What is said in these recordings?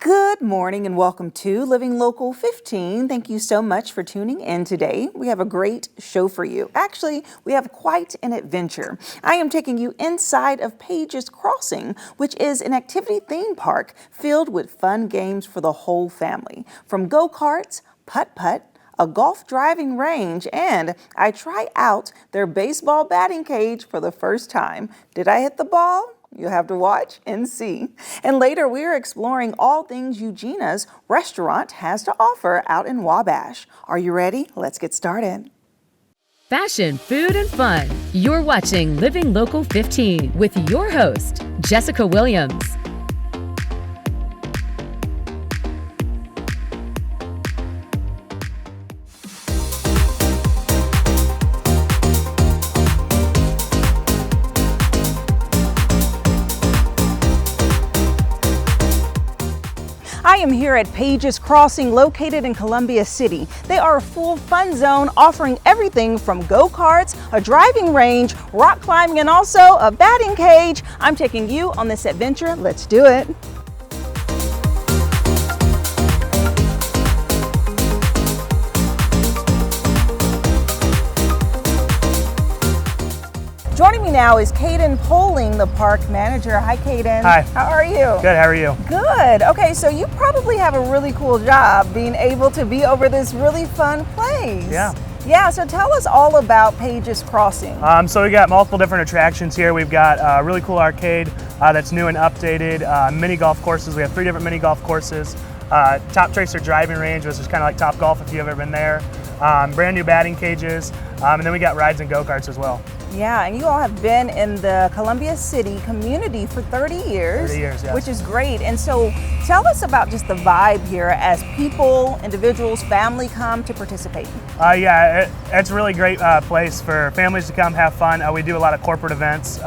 Good morning and welcome to Living Local 15. Thank you so much for tuning in today. We have a great show for you. Actually, we have quite an adventure. I am taking you inside of Paige's Crossing, which is an activity theme park filled with fun games for the whole family. From go-karts, putt-putt, a golf driving range, and I try out their baseball batting cage for the first time. Did I hit the ball? You'll have to watch and see. And later, we are exploring all things Eugenia's restaurant has to offer out in Wabash. Are you ready? Let's get started. Fashion, food, and fun. You're watching Living Local 15 with your host, Jessica Williams. I am here at Paige's Crossing, located in Columbia City. They are a full fun zone offering everything from go-karts, a driving range, rock climbing, and also a batting cage. I'm taking you on this adventure. Let's do it. Joining me now is Caden Poling, the park manager. Hi, Caden. Hi. How are you? Good, how are you? Good. Okay, so you probably have a really cool job being able to be over this really fun place. Yeah. Yeah, so tell us all about Paige's Crossing. So we got multiple different attractions here. We've got a really cool arcade that's new and updated, mini golf courses. We have 3 different mini golf courses. Top Tracer driving range, which is kind of like Top Golf if you've ever been there. Brand new batting cages, and then we got rides and go-karts as well. Yeah, and you all have been in the Columbia City community for 30 years. 30 years, yes. Which is great. And so tell us about just the vibe here as people, individuals, family come to participate. It's a really great place for families to come have fun. We do a lot of corporate events,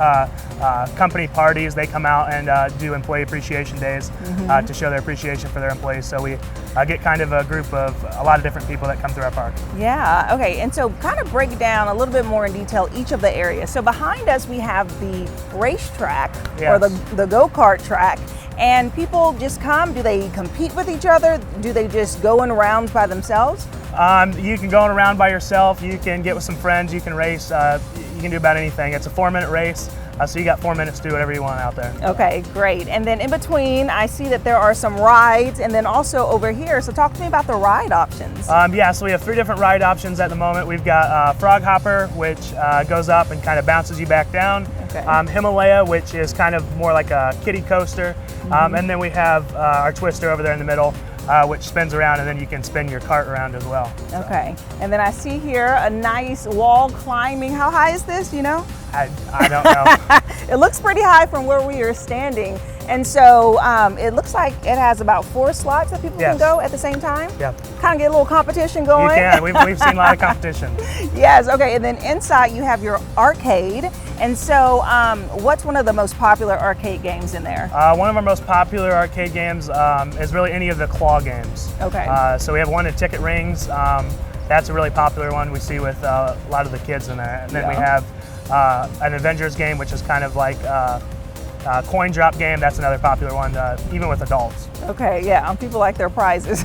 company parties. They come out and do employee appreciation days to show their appreciation for their employees. So we get kind of a group of a lot of different people that come through our park. Yeah, okay, and so kind of break down a little bit more in detail each of the areas. So behind us we have the racetrack, or the go-kart track, and people just come. Do they compete with each other? Do they just go in rounds by themselves? You can go in a round by yourself, you can get with some friends, you can race, you can do about anything. It's a 4-minute race. So you got 4 minutes to do whatever you want out there. Okay, great. And then in between, I see that there are some rides, and then also over here. So talk to me about the ride options. So we have 3 different ride options at the moment. We've got Frog Hopper, which goes up and kind of bounces you back down. Okay. Himalaya, which is kind of more like a kiddie coaster. And then we have our Twister over there in the middle, which spins around, and then you can spin your cart around as well. So. Okay. And then I see here a nice wall climbing. How high is this, you know? I don't know. It looks pretty high from where we are standing. And so it looks like it has about 4 slots that people can go at the same time. Yeah. Kind of get a little competition going. You can. We've seen a lot of competition. Yes. Okay. And then inside you have your arcade. And so what's one of the most popular arcade games in there? One of our most popular arcade games is really any of the claw games. Okay. So we have one at Ticket Rings. That's a really popular one we see with a lot of the kids in there. And then we have an Avengers game, which is kind of like coin drop game. That's another popular one, even with adults. Okay, yeah, people like their prizes.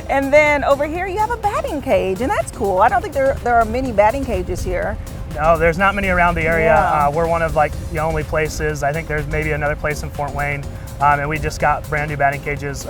And then over here you have a batting cage, and that's cool. I don't think there are many batting cages here. No, there's not many around the area. Yeah. We're one of like the only places. I think there's maybe another place in Fort Wayne. And we just got brand new batting cages.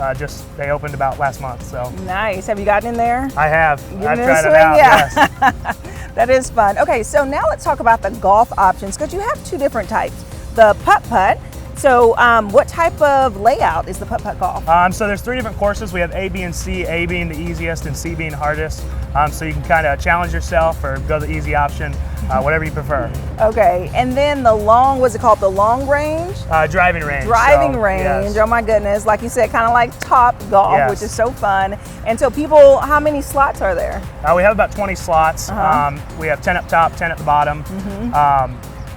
They opened about last month. So nice. Have you gotten in there? I have. I've tried swing? it out. Yeah. Yes. That is fun. Okay, so now let's talk about the golf options, because you have 2 different types. The putt-putt. So what type of layout is the putt-putt golf? So there's 3 different courses. We have A, B, and C, A being the easiest and C being hardest. So you can kind of challenge yourself or go the easy option, whatever you prefer. Okay, and then the long, what's it called, the long range? Driving range. Driving range, yes. Oh my goodness, like you said, kind of like Top Golf, yes. Which is so fun. And so people, how many slots are there? We have about 20 slots. We have 10 up top, 10 at the bottom.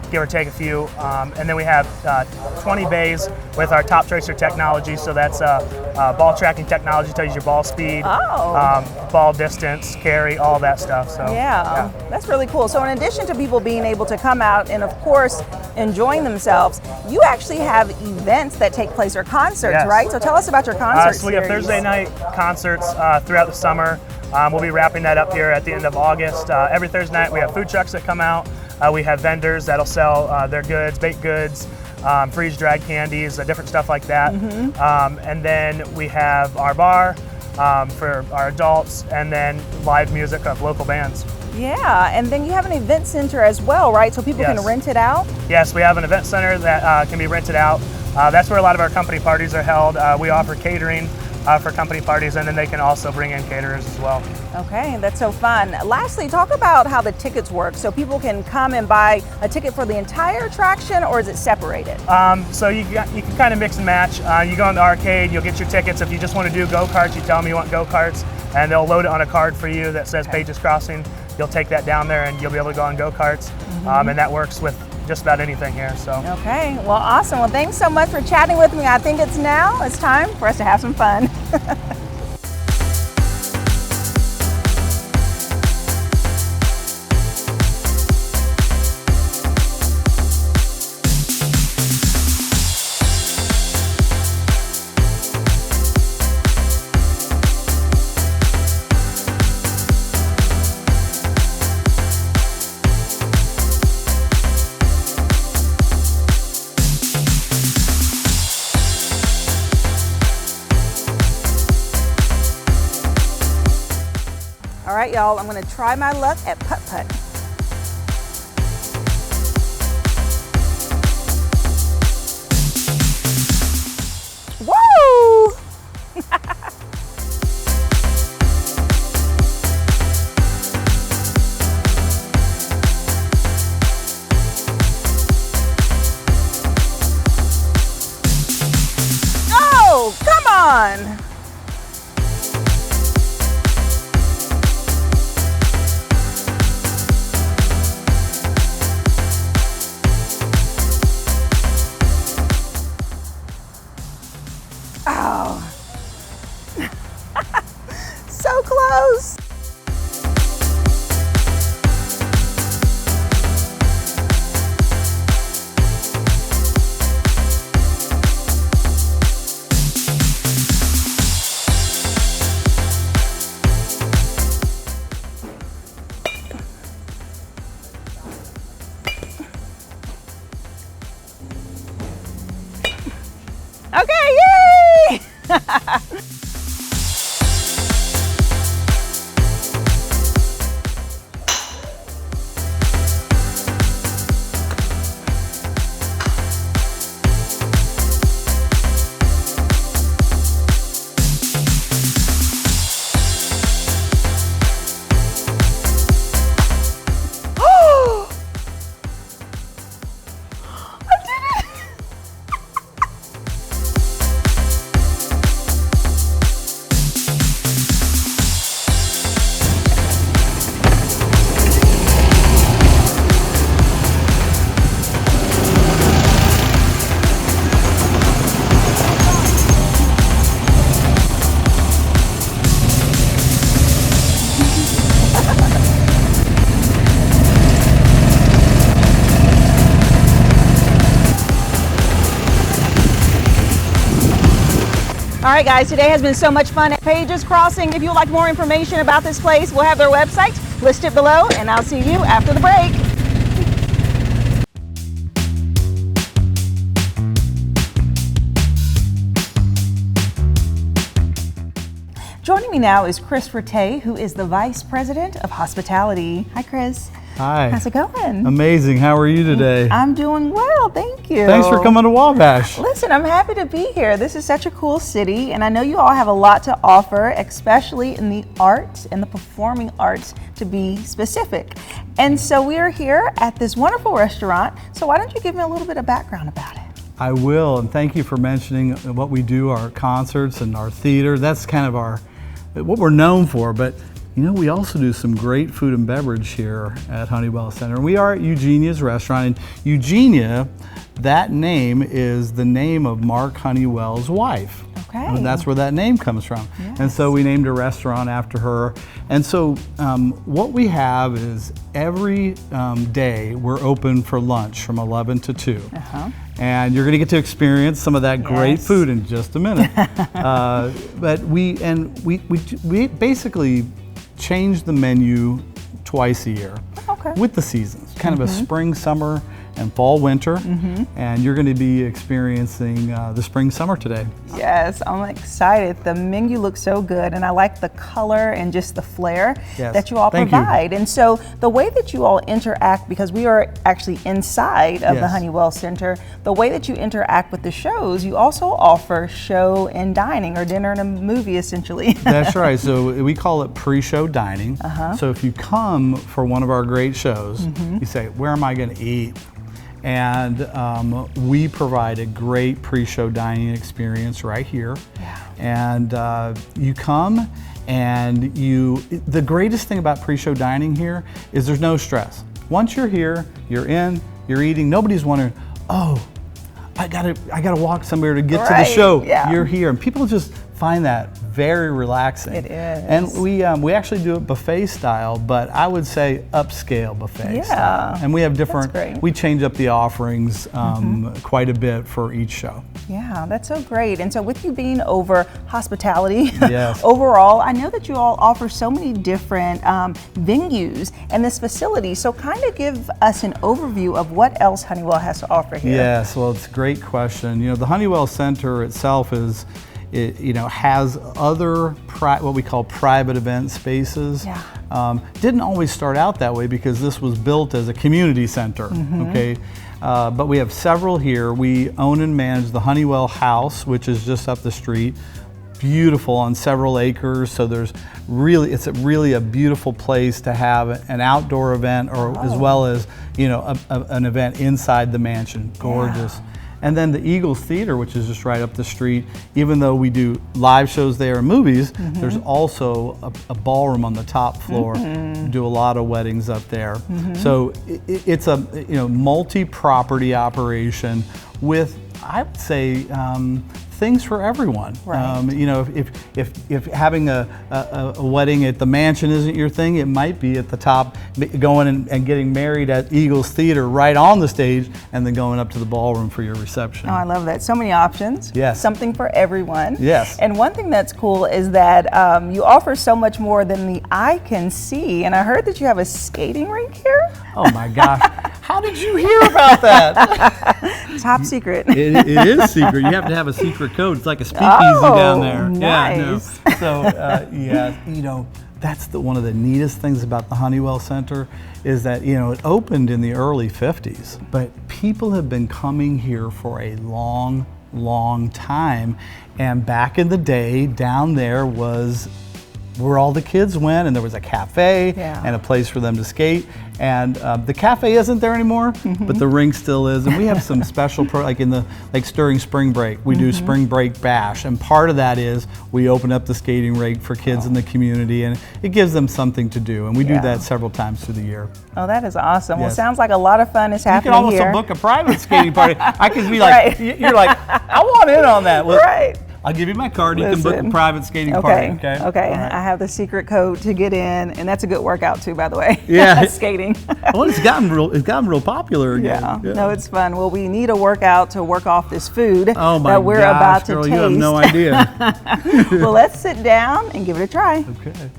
Give or take a few. And then we have 20 bays with our Top Tracer technology. So that's ball tracking technology, tells you your ball speed, ball distance, carry, all that stuff. So yeah, that's really cool. So in addition to people being able to come out and of course enjoying themselves. You actually have events that take place, or concerts, Yes. right? So tell us about your concert So we have series. Thursday night concerts throughout the summer. We'll be wrapping that up here at the end of August. Every Thursday night we have food trucks that come out. We have vendors that'll sell their goods, baked goods, freeze-dried candies, different stuff like that. And then we have our bar for our adults, and then live music of local bands. Yeah, and then you have an event center as well, right? So people can Yes. rent it out? Yes, we have an event center that can be rented out. That's where a lot of our company parties are held. We offer catering for company parties, and then they can also bring in caterers as well. Okay, that's so fun. Lastly, talk about how the tickets work. So people can come and buy a ticket for the entire attraction, or is it separated? So you can kind of mix and match. You go in the arcade, you'll get your tickets. If you just want to do go-karts, you tell them you want go-karts, and they'll load it on a card for you that says Paige's Crossing. You'll take that down there and you'll be able to go on go-karts. And that works with just about anything here. So. Okay, well, awesome. Well, thanks so much for chatting with me. I think it's time for us to have some fun. All right, y'all, I'm gonna try my luck at putt-putt. Woo! Oh, come on! Oh, so close. Okay, yay! I did it! All right, guys, today has been so much fun at Paige's Crossing. If you'd like more information about this place, we'll have their website listed below, and I'll see you after the break. Joining me now is Chris Rattay, who is the Vice President of Hospitality. Hi, Chris. Hi. How's it going? Amazing. How are you today? I'm doing well, thank you. Thanks for coming to Wabash. Listen, I'm happy to be here. This is such a cool city, and I know you all have a lot to offer, especially in the arts and the performing arts, to be specific. And so we are here at this wonderful restaurant. So why don't you give me a little bit of background about it? I will, and thank you for mentioning what we do, our concerts and our theater. That's kind of what we're known for, but you know, we also do some great food and beverage here at Honeywell Center. And we are at Eugenia's restaurant. And Eugenia, that name is the name of Mark Honeywell's wife. Okay. And that's where that name comes from. Yes. And so we named a restaurant after her. And so what we have is every day we're open for lunch from 11 to 2. And you're going to get to experience some of that great food in just a minute. But we basically change the menu twice a year with the seasons, kind of a spring, summer, and fall, winter. And you're going to be experiencing the spring, summer today. Yes, I'm excited. The menu looks so good, and I like the color and just the flair that you all provide. And so the way that you all interact, because we are actually inside of the Honeywell Center, the way that you interact with the shows, you also offer show and dining, or dinner and a movie essentially. That's right. So we call it pre-show dining. So if you come for one of our great shows, you say, where am I going to eat? And we provide a great pre-show dining experience right here. And you come, and the greatest thing about pre-show dining here is there's no stress. Once you're here, you're in, you're eating. Nobody's wondering, oh, I gotta walk somewhere to get to the show. You're here, and people just find that very relaxing. It is. And we actually do it buffet style, but I would say upscale buffet style. And we have different, we change up the offerings quite a bit for each show. Yeah, that's so great. And so with you being over hospitality, overall, I know that you all offer so many different venues in this facility. So kind of give us an overview of what else Honeywell has to offer here. Yes, well, it's a great question. You know, the Honeywell Center itself has other what we call private event spaces. Didn't always start out that way because this was built as a community center. But we have several here. We own and manage the Honeywell House, which is just up the street. Beautiful, on several acres. So it's really a beautiful place to have an outdoor event, or as well as an event inside the mansion. Gorgeous. And then the Eagles Theater, which is just right up the street, even though we do live shows there and movies, there's also a ballroom on the top floor. We do a lot of weddings up there. So it's a multi-property operation with, I would say, things for everyone. If having a wedding at the mansion isn't your thing, it might be at the top, going and getting married at Eagles Theater right on the stage, and then going up to the ballroom for your reception. Oh, I love that. So many options. Yes. Something for everyone. Yes. And one thing that's cool is that you offer so much more than the eye can see. And I heard that you have a skating rink here. Oh my gosh. How did you hear about that? Top secret. It is secret. You have to have a secret code. It's like a speakeasy down there. Nice. So that's one of the neatest things about the Honeywell Center is that it opened in the early 50s, but people have been coming here for a long time. And back in the day, down there was where all the kids went, and there was a cafe and a place for them to skate. And the cafe isn't there anymore, but the rink still is. And we have some special, during spring break, we do spring break bash. And part of that is we open up the skating rink for kids in the community, and it gives them something to do. And we do that several times through the year. Oh, that is awesome. Well, sounds like a lot of fun is happening here. You can almost book a private skating party. I could be like, you're like, I want in on that. Well, I'll give you my card. You can book a private skating party. Okay. Okay. Right. I have the secret code to get in, and that's a good workout too, by the way. Yeah. Skating. Well, it's gotten real popular again. Yeah. No, it's fun. Well, we need a workout to work off this food that we're about to girl, taste. You have no idea. Well, let's sit down and give it a try. Okay.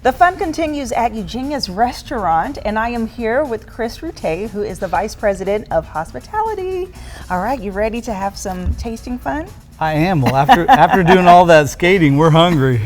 The fun continues at Eugenia's restaurant, and I am here with Chris Route, who is the Vice President of Hospitality. All right, you ready to have some tasting fun? I am. Well, after doing all that skating, we're hungry.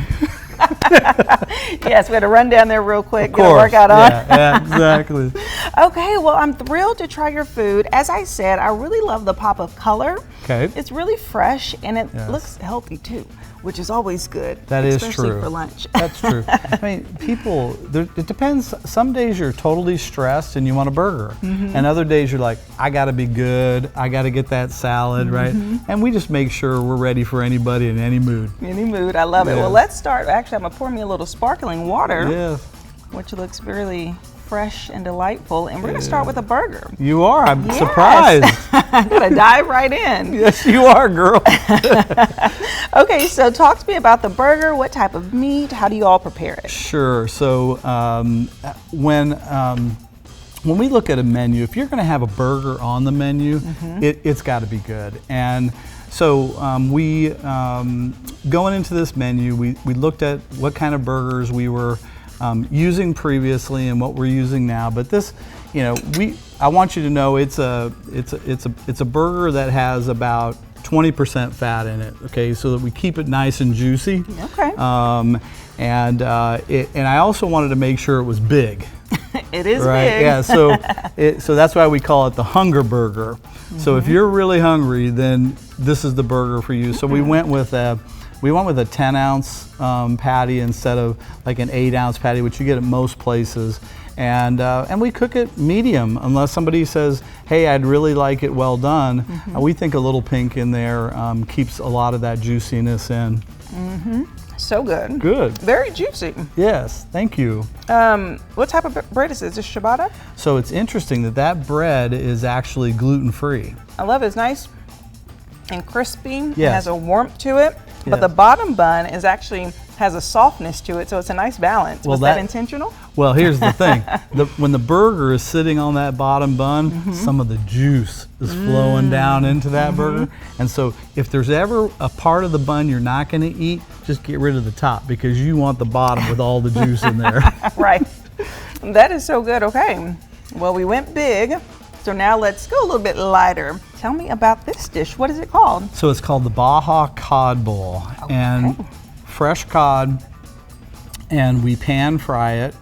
Yes, we had to run down there real quick, get a workout on. Yeah, exactly. Okay, well, I'm thrilled to try your food. As I said, I really love the pop of color. Okay. It's really fresh, and it looks healthy too, which is always good. That is especially true. for lunch. That's true. I mean, it depends. Some days you're totally stressed and you want a burger. And other days you're like, I got to be good. I got to get that salad, right? And we just make sure we're ready for anybody in any mood. Any mood. I love it. Well, let's start. Actually, I'm going to pour me a little sparkling water. Yes. Which looks really fresh and delightful. And we're going to start with a burger. You are. I'm Yes. surprised. I'm going to dive right in. Yes, you are, girl. Okay, so talk to me about the burger. What type of meat? How do you all prepare it? Sure. So when we look at a menu, if you're going to have a burger on the menu, it's got to be good. And so going into this menu, we looked at what kind of burgers we were using previously and what we're using now. But this, I want you to know it's a burger that has about 20% fat in it. Okay, so that we keep it nice and juicy. Okay. And I also wanted to make sure it was big. It is right, big. yeah, so that's why we call it the hunger burger. So if you're really hungry, then this is the burger for you. So we went with a 10-ounce patty instead of like an 8-ounce patty, which you get at most places. And we cook it medium, unless somebody says, hey, I'd really like it well done. We think a little pink in there keeps a lot of that juiciness in. So good. Good. Very juicy. Yes, thank you. What type of bread is this? Is this ciabatta? So it's interesting that bread is actually gluten-free. I love it. It's nice and crispy. It Yes. has a warmth to it. But Yes. the bottom bun is actually has a softness to it, so it's a nice balance. Well, Was that intentional? Well, here's the thing. When the burger is sitting on that bottom bun, some of the juice is flowing down into that burger. And so if there's ever a part of the bun you're not going to eat, just get rid of the top because you want the bottom with all the juice in there. Right. That is so good. Okay. Well, we went big. So now let's go a little bit lighter. Tell me about this dish. What is it called? So it's called the Baja Cod Bowl. And fresh cod, and we pan fry it.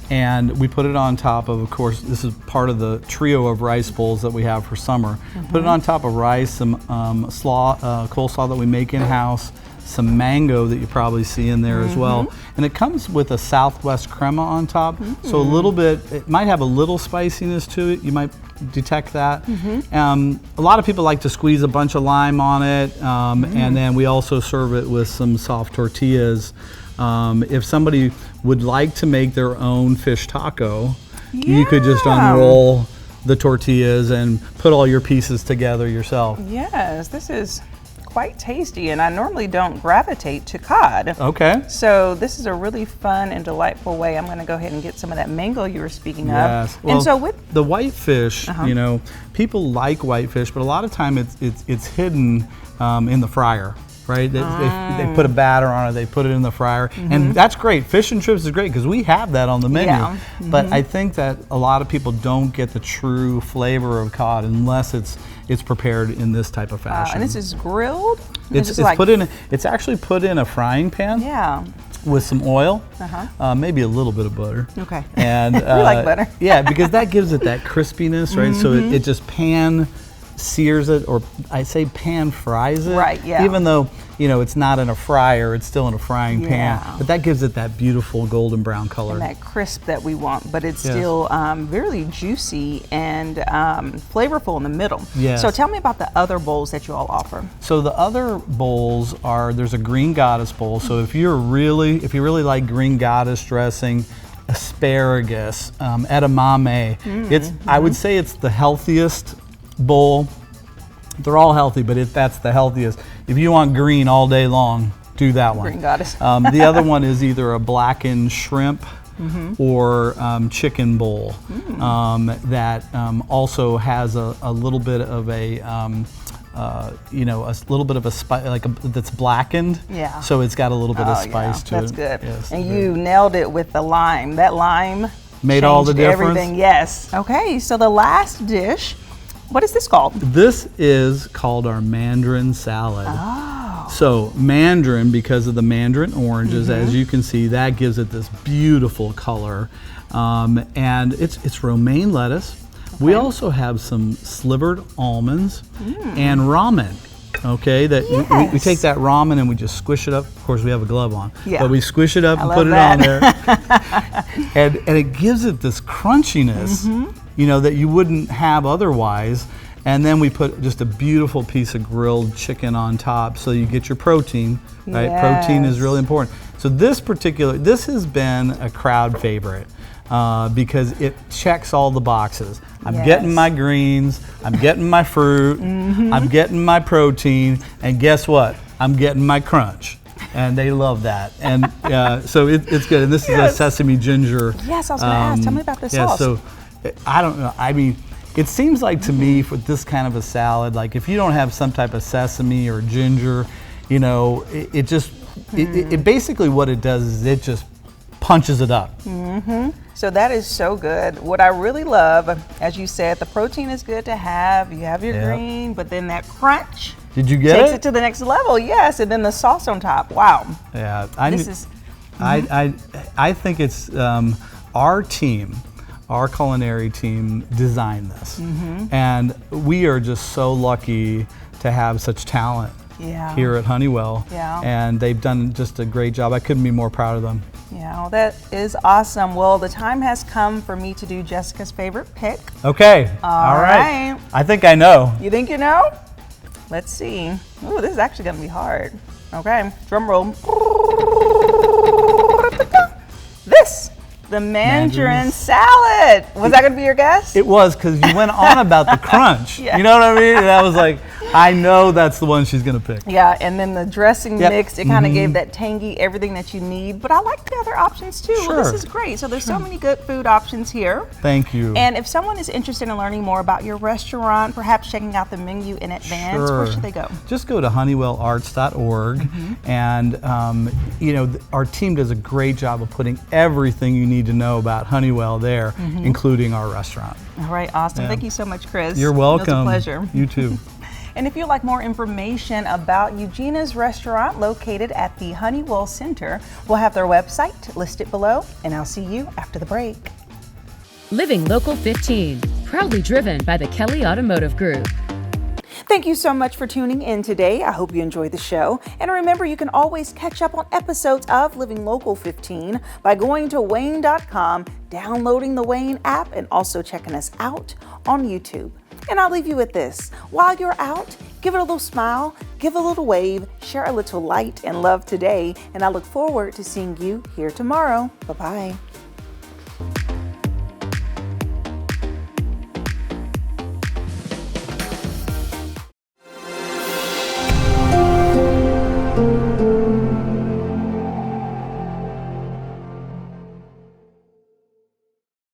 And we put it on top of course, this is part of the trio of rice bowls that we have for summer. Put it on top of rice, some coleslaw that we make in-house, some mango that you probably see in there as well. And it comes with a Southwest crema on top. So a little bit, it might have a little spiciness to it. You might detect that. A lot of people like to squeeze a bunch of lime on it. And then we also serve it with some soft tortillas. If somebody would like to make their own fish taco, you could just unroll the tortillas and put all your pieces together yourself. Yes, this is quite tasty, and I normally don't gravitate to cod. Okay. So this is a really fun and delightful way. I'm going to go ahead and get some of that mango you were speaking Yes. of. Well, And so with the whitefish, people like whitefish, but a lot of time it's hidden in the fryer. Right, they put a batter on it. They put it in the fryer, and that's great. Fish and chips is great because we have that on the menu. Yeah. But I think that a lot of people don't get the true flavor of cod unless it's prepared in this type of fashion. and this is grilled. It's actually put in a frying pan. Yeah. With some oil, maybe a little bit of butter. Okay. And We like butter. Yeah, because that gives it that crispiness, right? So it just pan sears it, or I say pan fries it. Right, yeah. Even though, it's not in a fryer, it's still in a frying pan. But that gives it that beautiful golden brown color. And that crisp that we want, but it's Yes. still really juicy and flavorful in the middle. Yes. So tell me about the other bowls that you all offer. So the other bowls there's a green goddess bowl. So if you really like green goddess dressing, asparagus, edamame, I would say it's the healthiest bowl. They're all healthy, but that's the healthiest. If you want green all day long, do that one. Green goddess. The other one is either a blackened shrimp or chicken bowl that also has a little bit of a little bit of a spice, that's blackened. Yeah. So it's got a little bit of spice to That's it. good. Yes. And you nailed it with the lime. That lime Made all the changed difference? Everything. Yes. Okay. So the last dish. What is this called? This is called our mandarin salad. Oh. So mandarin, because of the mandarin oranges, as you can see, that gives it this beautiful color. And it's romaine lettuce. Okay. We also have some slivered almonds and ramen. Okay, that we take that ramen and we just squish it up. Of course, we have a glove on, but we squish it up and put it on there, and it gives it this crunchiness, that you wouldn't have otherwise. And then we put just a beautiful piece of grilled chicken on top, so you get your protein. Right, protein is really important. So this has been a crowd favorite. because it checks all the boxes. I'm Yes. getting my greens, I'm getting my fruit, I'm getting my protein, and guess what? I'm getting my crunch. And they love that. And so it's good. And this is a sesame ginger. Yes, I was going to ask. Tell me about this sauce. So I don't know. I mean, it seems like to me for this kind of a salad, like if you don't have some type of sesame or ginger, you know, it just, it basically what it does is it just punches it up. So that is so good. What I really love, as you said, the protein is good to have. You have your Yep. green, but then that crunch Did you get takes it? it to the next level. Yes, and then the sauce on top. Wow. Yeah, I think it's our team, our culinary team designed this, and we are just so lucky to have such talent Yeah. here at Honeywell. Yeah. And they've done just a great job. I couldn't be more proud of them. Yeah, well, that is awesome. Well, the time has come for me to do Jessica's favorite pick. Okay. All right. I think I know. You think you know? Let's see. Ooh, this is actually going to be hard. Okay, drum roll. This, the mandarin salad. Was that going to be your guess? It was, because you went on about the crunch. Yeah. You know what I mean? And I was like, I know that's the one she's going to pick. Yeah, and then the dressing Yep. mix, it kind of gave that tangy, everything that you need. But I like the other options too. Well, this Sure. is great. So there's so many good food options here. Thank you. And if someone is interested in learning more about your restaurant, perhaps checking out the menu in advance, where Sure. should they go? Just go to honeywellarts.org, and you know, our team does a great job of putting everything you need to know about Honeywell there, including our restaurant. All right, awesome. Yeah. Thank you so much, Chris. You're welcome. It was a pleasure. You too. And if you'd like more information about Eugenia's restaurant located at the Honeywell Center, we'll have their website listed below, and I'll see you after the break. Living Local 15, proudly driven by the Kelly Automotive Group. Thank you so much for tuning in today. I hope you enjoyed the show. And remember, you can always catch up on episodes of Living Local 15 by going to WANE.com, downloading the WANE app, and also checking us out on YouTube. And I'll leave you with this. While you're out, give it a little smile, give a little wave, share a little light and love today. And I look forward to seeing you here tomorrow. Bye-bye.